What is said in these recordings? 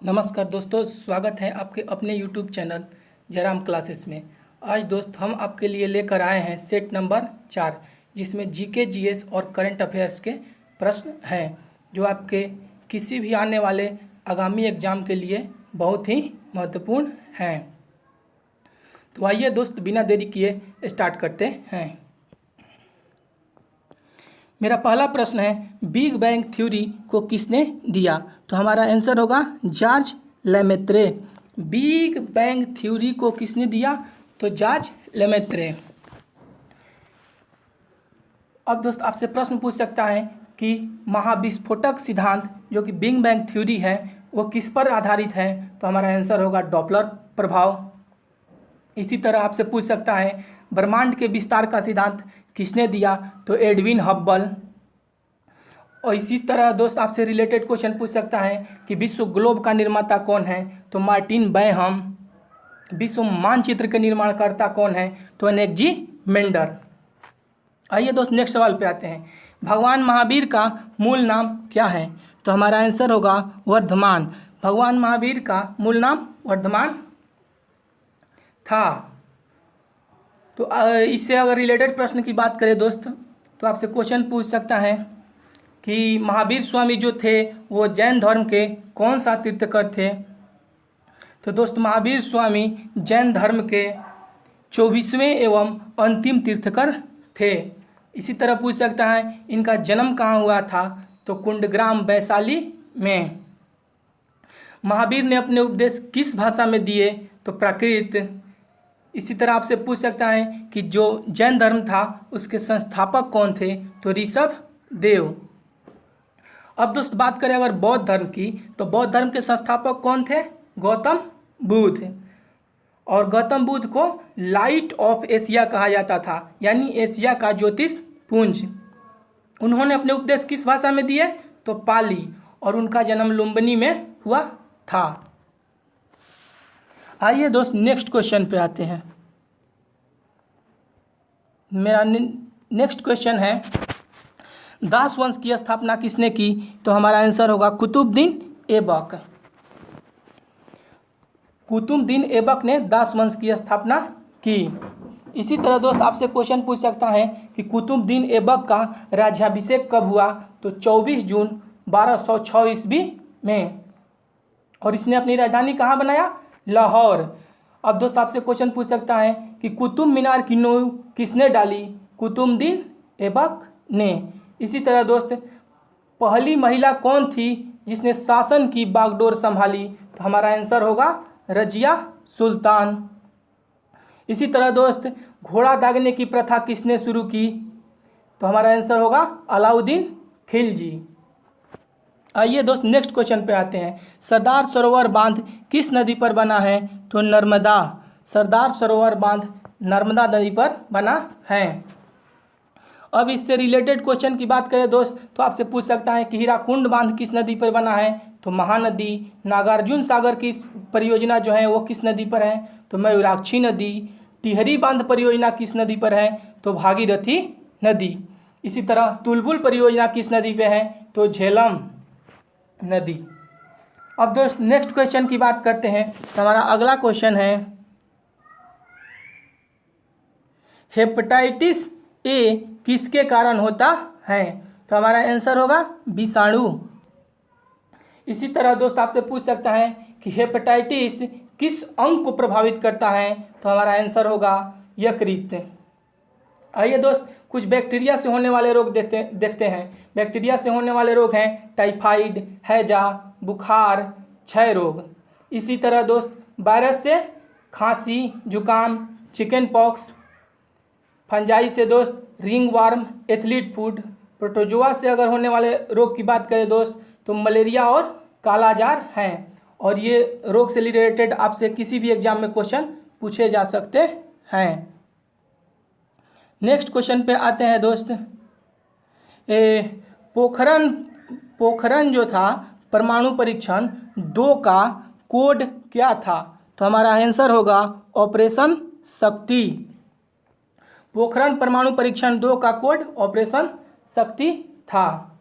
नमस्कार दोस्तों, स्वागत है आपके अपने YouTube चैनल जयराम क्लासेस में। आज दोस्त हम आपके लिए लेकर आए हैं सेट नंबर 4, जिसमें जीके, जीएस और करंट अफेयर्स के प्रश्न हैं जो आपके किसी भी आने वाले आगामी एग्जाम के लिए बहुत ही महत्वपूर्ण हैं। तो आइए दोस्त, बिना देरी किए स्टार्ट करते हैं। मेरा पहला प्रश्न है, बिग बैंग थ्योरी को किसने दिया? तो हमारा आंसर होगा George Lemaître. Big bang theory को किसने दिया? तो जॉर्ज लेमेत्रे। अब दोस्त आपसे प्रश्न पूछ सकता है कि महाविस्फोटक सिद्धांत जो कि बिग बैंग थ्योरी है वो किस पर आधारित है? तो हमारा आंसर होगा डॉपलर प्रभाव। इसी तरह आपसे पूछ सकता है ब्रह्मांड के विस्तार का सिद्धांत किसने दिया? तो एडविन हब्बल। और इसी तरह दोस्त आपसे रिलेटेड क्वेश्चन पूछ सकता है कि विश्व ग्लोब का निर्माता कौन है? तो मार्टिन बैहम। विश्व मानचित्र के निर्माणकर्ता कौन है? तो एनेक्जीमेंडर। आइए दोस्त नेक्स्ट सवाल पे आते हैं। भगवान महावीर का मूल नाम क्या है? तो हमारा आंसर होगा वर्धमान। भगवान महावीर का मूल नाम वर्धमान था। तो इससे अगर रिलेटेड प्रश्न की बात करें दोस्त, तो आपसे क्वेश्चन पूछ सकता है कि महावीर स्वामी जो थे वो जैन धर्म के कौन सा तीर्थकर थे? तो दोस्त महावीर स्वामी जैन धर्म के 24वें एवं अंतिम तीर्थकर थे। इसी तरह पूछ सकता है इनका जन्म कहाँ हुआ था? तो कुंडग्राम वैशाली में। महावीर ने अपने उपदेश किस भाषा में दिए? तो प्राकृत। इसी तरह आपसे पूछ सकता है कि जो जैन धर्म था उसके संस्थापक कौन थे? तो ऋषभ देव। अब दोस्त बात करें अगर बौद्ध धर्म की, तो बौद्ध धर्म के संस्थापक कौन थे? गौतम बुद्ध। और गौतम बुद्ध को लाइट ऑफ एशिया कहा जाता था, यानी एशिया का ज्योतिष पुंज। उन्होंने अपने उपदेश किस भाषा में दिए? तो पाली। और उनका जन्म लुम्बिनी में हुआ था। आइए दोस्त नेक्स्ट क्वेश्चन पे आते हैं। मेरा नेक्स्ट क्वेश्चन है, दास वंश की स्थापना किसने की? तो हमारा आंसर होगा कुतुबुद्दीन ऐबक। कुतुबुद्दीन ऐबक ने दास वंश की स्थापना की। इसी तरह दोस्त आपसे क्वेश्चन पूछ सकता है कि कुतुबुद्दीन ऐबक का राज्याभिषेक कब हुआ? तो 24 जून 1206 ईस्वी में। और इसने अपनी राजधानी कहाँ बनाया? लाहौर। अब दोस्त आपसे क्वेश्चन पूछ सकता है कि कुतुब मीनार की नींव किसने डाली? कुतुबुद्दीन ऐबक ने। इसी तरह दोस्त पहली महिला कौन थी जिसने शासन की बागडोर संभाली? तो हमारा आंसर होगा रजिया सुल्तान। इसी तरह दोस्त घोड़ा दागने की प्रथा किसने शुरू की? तो हमारा आंसर होगा अलाउद्दीन खिलजी। आइए दोस्त नेक्स्ट क्वेश्चन पे आते हैं। सरदार सरोवर बांध किस नदी पर बना है? तो नर्मदा। सरदार सरोवर बांध नर्मदा नदी पर बना है। अब इससे रिलेटेड क्वेश्चन की बात करें दोस्त, तो आपसे पूछ सकता है कि हीराकुंड बांध किस नदी पर बना है? तो महानदी। नागार्जुन सागर की परियोजना जो है वो किस नदी पर है? तो मयूराक्षी नदी। टिहरी बांध परियोजना किस नदी पर है? तो भागीरथी नदी। इसी तरह तुलबुल परियोजना किस नदी पे है? तो झेलम नदी। अब दोस्त नेक्स्ट क्वेश्चन की बात करते हैं। तो हमारा अगला क्वेश्चन है, हेपेटाइटिस ए किसके कारण होता है? तो हमारा आंसर होगा विषाणु। इसी तरह दोस्त आपसे पूछ सकता है कि हेपेटाइटिस किस अंग को प्रभावित करता है? तो हमारा आंसर होगा यकृत। आइए दोस्त कुछ बैक्टीरिया से होने वाले रोग देखते हैं। बैक्टीरिया से होने वाले रोग हैं टाइफाइड, हैजा, बुखार, क्षय रोग। इसी तरह दोस्त वायरस से खांसी, जुकाम, चिकन पॉक्स। फंजाई से दोस्त ring warm, athlete food. Protozoa से अगर होने वाले रोग की बात करें दोस्त, तो मलेरिया और कालाजार हैं। और ये रोग से रिलेटेड आपसे किसी भी एग्जाम में क्वेश्चन पूछे जा सकते हैं। नेक्स्ट क्वेश्चन पे आते हैं दोस्त। पोखरण जो था परमाणु परीक्षण 2 का कोड क्या था? तो हमारा आंसर होगा ऑपरेशन शक्ति। पोखरण परमाणु परीक्षण 2 का कोड ऑपरेशन शक्ति था।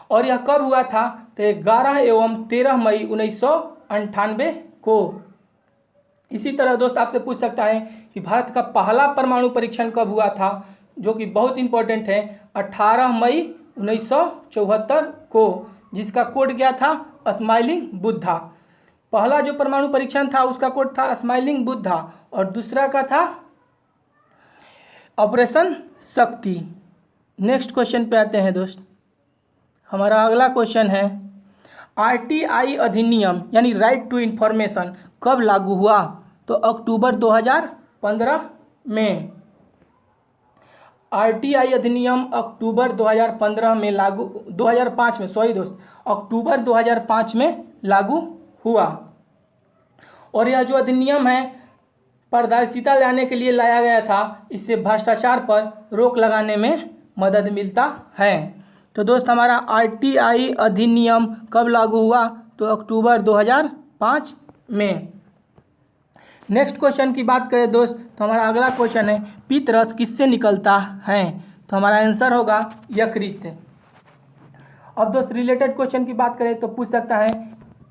और यह कब हुआ था? तो 11 एवं 13 मई 1998 को। इसी तरह दोस्त आपसे पूछ सकता है कि भारत का पहला परमाणु परीक्षण कब हुआ था, जो कि बहुत इंपॉर्टेंट है, 18 मई 1974 को, जिसका कोड क्या था, स्माइलिंग बुद्धा। पहला जो परमाणु परीक्षण था उसका कोड था स्माइलिंग बुद्धा और दूसरा का था ऑपरेशन शक्ति। नेक्स्ट क्वेश्चन पे आते हैं दोस्त। हमारा अगला क्वेश्चन है आरटीआई अधिनियम यानी राइट टू इंफॉर्मेशन कब लागू हुआ, तो अक्टूबर 2015 में। आरटीआई अधिनियम अक्टूबर 2015 में लागू 2005 में सॉरी दोस्त अक्टूबर 2005 में लागू हुआ। और यह जो अधिनियम है पारदर्शिता लाने के लिए लाया गया था, इससे भ्रष्टाचार पर रोक लगाने में मदद मिलता है। तो दोस्त हमारा आरटीआई अधिनियम कब लागू हुआ, तो अक्टूबर 2005 में। नेक्स्ट क्वेश्चन की बात करें दोस्त, तो हमारा अगला क्वेश्चन है पित्त रस किससे निकलता है, तो हमारा आंसर होगा यकृत। अब दोस्त रिलेटेड क्वेश्चन की बात करें तो पूछ सकता है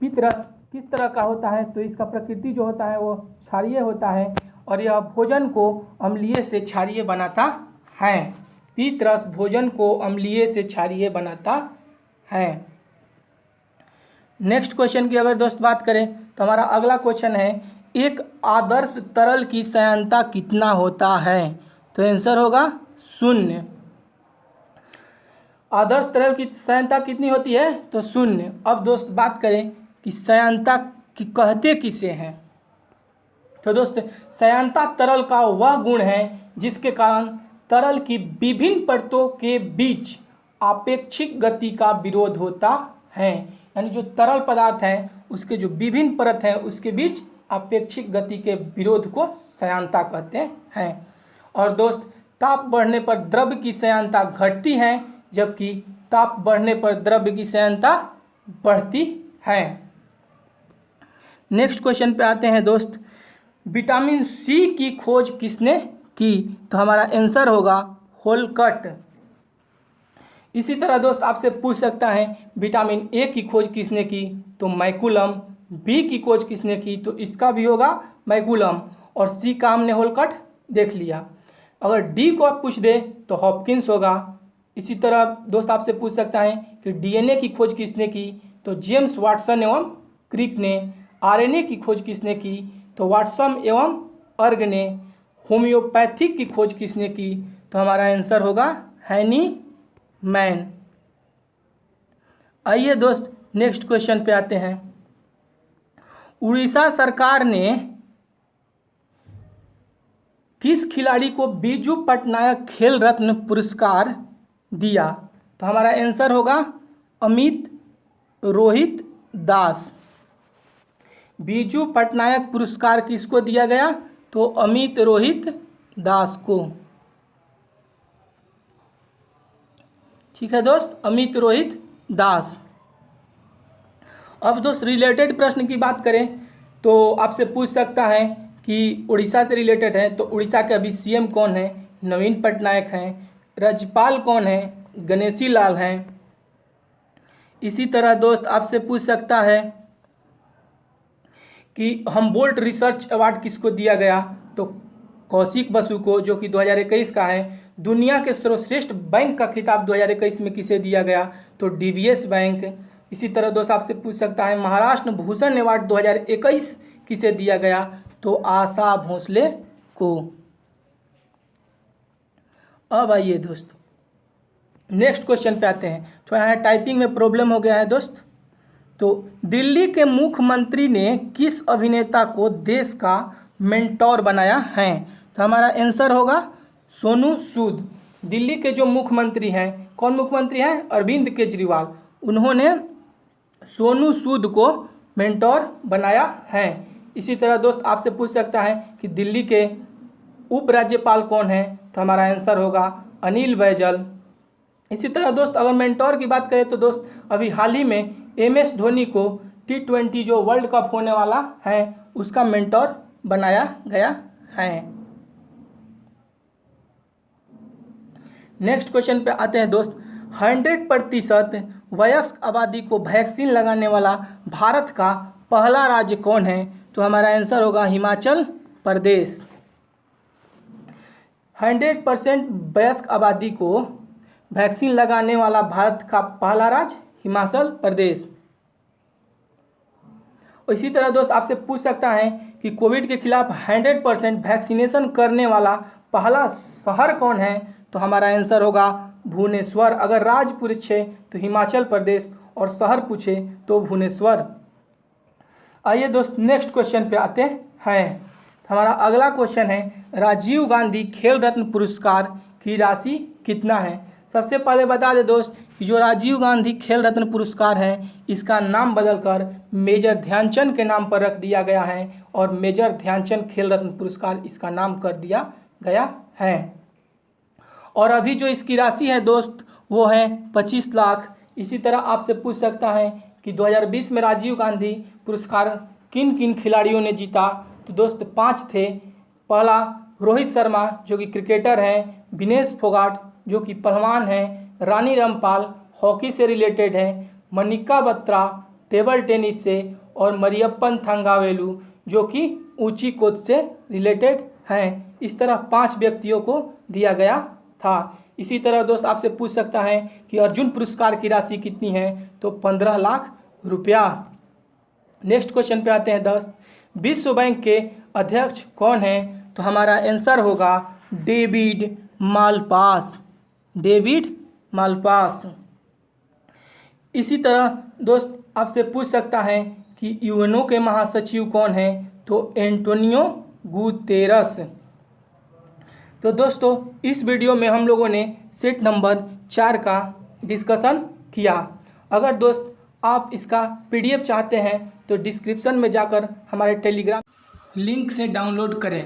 पित्त रस किस तरह का होता है, तो इसका प्रकृति जो होता है वो क्षारीय होता है और यह भोजन को अम्लीय से क्षारीय बनाता है। पित्त रस भोजन को अम्लीय से क्षारीय बनाता है। नेक्स्ट क्वेश्चन की अगर दोस्त बात करें तो हमारा अगला क्वेश्चन है एक आदर्श तरल की सांद्रता कितना होता है, तो आंसर होगा 0। आदर्श तरल की सांद्रता कितनी होती है, तो 0। अब दोस्त बात करें कि सांद्रता की कहते किसे हैं, तो दोस्त सांद्रता तरल का वह गुण है जिसके कारण तरल की विभिन्न परतों के बीच आपेक्षिक गति का विरोध होता है। यानी जो तरल पदार्थ है उसके जो विभिन्न परत हैं उसके बीच आपेक्षिक गति के विरोध को सांद्रता कहते हैं। और दोस्त ताप बढ़ने पर द्रव्य की सांद्रता घटती है, जबकि ताप बढ़ने पर द्रव्य की सांद्रता बढ़ती है। नेक्स्ट क्वेश्चन पे आते हैं दोस्त, विटामिन सी की खोज किसने की, तो हमारा आंसर होगा होलकट। इसी तरह दोस्त आपसे पूछ सकता है विटामिन ए की खोज किसने की, तो मैकुलम। बी की खोज किसने की, तो इसका भी होगा मैकुलम। और सी का हमने होलकट देख लिया। अगर डी को आप पूछ दे तो हॉपकिंस होगा। इसी तरह दोस्त आपसे पूछ सकता है कि डीएनए की खोज किसने की, तो जेम्स वाटसन एवं क्रिक ने। आरएनए की खोज किसने की, तो वाटसन एवं अर्ग ने। होम्योपैथिक की खोज किसने की, तो हमारा आंसर होगा हैनी मैन। आइए दोस्त नेक्स्ट क्वेश्चन पे आते हैं। उड़ीसा सरकार ने किस खिलाड़ी को बीजू पटनायक खेल रत्न पुरस्कार दिया, तो हमारा आंसर होगा अमित रोहित दास। बीजू पटनायक पुरस्कार किसको दिया गया, तो अमित रोहित दास को। ठीक है दोस्त, अमित रोहित दास। अब दोस्त रिलेटेड प्रश्न की बात करें तो आपसे पूछ सकता है कि उड़ीसा से रिलेटेड है, तो उड़ीसा के अभी सीएम कौन है, नवीन पटनायक हैं। राज्यपाल कौन है, गणेशी लाल हैं। इसी तरह दोस्त आपसे पूछ सकता है कि हम्बोल्ट रिसर्च अवार्ड किसको दिया गया, तो कौशिक बसु को, जो कि 2021 का है। दुनिया के सर्वश्रेष्ठ बैंक का खिताब 2021 में किसे दिया गया, तो डीवीएस बैंक। इसी तरह दोस्त आपसे पूछ सकता है महाराष्ट्र भूषण अवार्ड 2021 किसे दिया गया, तो आशा भोसले को। अब आइए दोस्त नेक्स्ट क्वेश्चन पे आते हैं। थोड़ा यहाँ टाइपिंग में प्रॉब्लम हो गया है दोस्त। तो दिल्ली के मुख्यमंत्री ने किस अभिनेता को देश का मेंटोर बनाया है, तो हमारा आंसर होगा सोनू सूद। दिल्ली के जो मुख्यमंत्री हैं, कौन मुख्यमंत्री हैं, अरविंद केजरीवाल, उन्होंने सोनू सूद को मेंटोर बनाया है। इसी तरह दोस्त आपसे पूछ सकता है कि दिल्ली के उपराज्यपाल कौन हैं, तो हमारा आंसर होगा अनिल बैजल। इसी तरह दोस्त अगर मेंटोर की बात करें तो दोस्त अभी हाल ही में एमएस धोनी को T20 जो वर्ल्ड कप होने वाला है उसका मेंटोर बनाया गया है। नेक्स्ट क्वेश्चन पे आते हैं दोस्त, 100% वयस्क आबादी को वैक्सीन लगाने वाला भारत का पहला राज्य कौन है? तो हमारा आंसर होगा हिमाचल प्रदेश। 100% वयस्क आबादी को वैक्सीन लगाने वाला भारत का पहला राज्य हिमाचल प्रदेश। इसी तरह दोस्त आपसे पूछ सकता है कि कोविड के खिलाफ 100% वैक्सीनेशन करने वाला पहला शहर कौन है? तो हमारा आंसर होगा भुवनेश्वर। अगर राज्य पूछे तो हिमाचल प्रदेश और शहर पूछे तो भुवनेश्वर। आइए दोस्त नेक्स्ट क्वेश्चन पे आते हैं। हमारा अगला क्वेश्चन है राजीव गांधी खेल रत्न पुरस्कार की राशि कितना है? सबसे पहले बता दें दोस्त कि जो राजीव गांधी खेल रत्न पुरस्कार है इसका नाम बदलकर मेजर ध्यानचंद के नाम पर रख दिया गया है और मेजर ध्यानचंद खेल रत्न पुरस्कार इसका नाम कर दिया गया है। और अभी जो इसकी राशि है दोस्त वो है 25 लाख। इसी तरह आपसे पूछ सकता है कि 2020 में राजीव गांधी पुरस्कार किन किन खिलाड़ियों ने जीता? तो दोस्त 5 थे। पहला रोहित शर्मा जो कि क्रिकेटर हैं, विनेश फोगाट जो कि पहलवान हैं, रानी रामपाल हॉकी से रिलेटेड है, मनिका बत्रा टेबल टेनिस से और मरियप्पन थंगावेलु जो कि ऊंची कूद से रिलेटेड हैं। इस तरह 5 व्यक्तियों को दिया गया था। इसी तरह दोस्त आपसे पूछ सकता है कि अर्जुन पुरस्कार की राशि कितनी है? तो 15 लाख रुपया। नेक्स्ट क्वेश्चन पे आते हैं दोस्त, विश्व बैंक के अध्यक्ष कौन है? तो हमारा आंसर होगा डेविड मालपास। David Malpass. इसी तरह दोस्त आपसे पूछ सकता है कि यूएनओ के महासचिव कौन है? तो एंटोनियो गुतेरस। तो दोस्तों इस वीडियो में हम लोगों ने सेट नंबर 4 का डिस्कशन किया। अगर दोस्त आप इसका PDF चाहते हैं तो डिस्क्रिप्शन में जाकर हमारे टेलीग्राम लिंक से डाउनलोड करें।